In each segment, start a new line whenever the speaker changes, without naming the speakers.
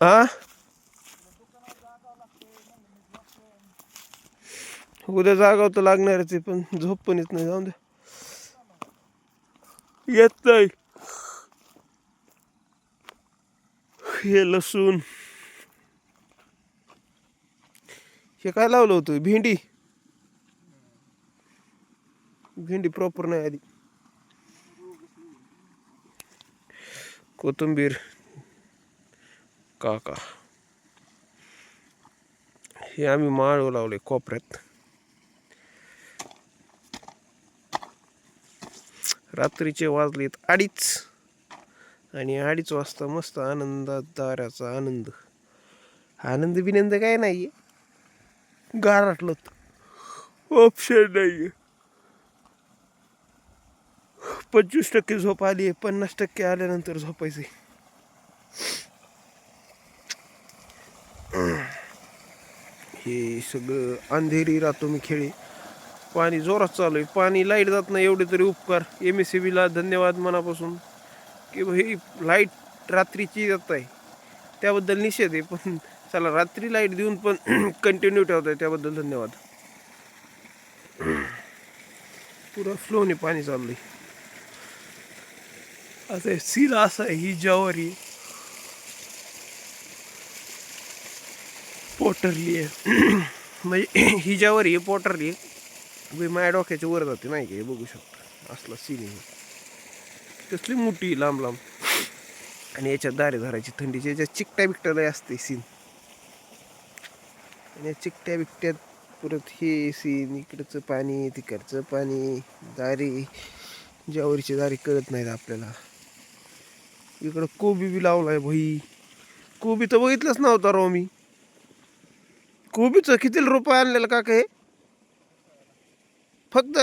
हा उद्या जागाव तर लागणारच आहे, पण झोप पण येत नाही. जाऊन द्या, येत नाही. हे लसूण, हे काय लावलं होतं? भेंडी. भेंडी प्रॉपर नाही आधी. कोथिंबीर काका, हे आम्ही माळ लावले कोपऱ्यात. रात्रीचे वाजलेत 2:30 आणि 2:30 वाजता मस्त आनंदात दाराचा आनंद. आनंद बिनंद काय नाहीये, गारटलं ऑप्शन नाहीये. 25% झोप आली आहे, 50% आल्यानंतर झोपायचे. हे सगळं अंधेरी राहतो मी खेळी. पाणी जोरात चालू आहे. पाणी लाईट जात नाही एवढे तरी उपकार MSCBला धन्यवाद मनापासून, की भाई लाईट रात्रीची जात आहे त्याबद्दल निषेध आहे, पण चला रात्री लाईट देऊन पण कंटिन्यू ठेवत आहे त्याबद्दल धन्यवाद. पुरा फ्लोने पाणी चाललंय. आता सील असं आहे, ही ज्वारी पोटरली आहे. म्हणजे ही ज्वारी पोटरली आहे, माझ्या डोक्याच्या वर जाते नाही का, हे बघू शकता असला सीन आहे. कसली मोठी लांब लांब, आणि याच्यात दारे धरायची थंडीची. याच्यात चिकट्या बिकट्या लय असते सीन, आणि चिकट्या बिकट्यात परत हे सीन, इकडचं पाणी तिकडचं पाणी, दारी ज्वारीची दारी कळत नाहीत आपल्याला. इकडं कोबी बी लावलाय भाई. कोबी तर बघितलंच नव्हता राव मी. कोबीचं किती रुपये आणलेलं का हे? फक्त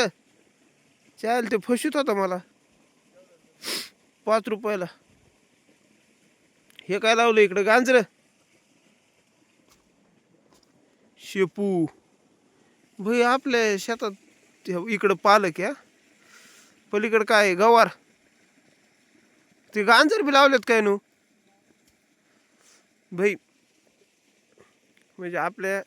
चाल ते फशीत होता मला 5 रुपयाला. हे काय लावलं इकडं? गांजर, शेपू. भाई आपल्या शेतात इकडं पालक या, पलीकडं काय आहे? गवार. ते गांजर बी लावलेत काय नु भाई? म्हणजे आपल्या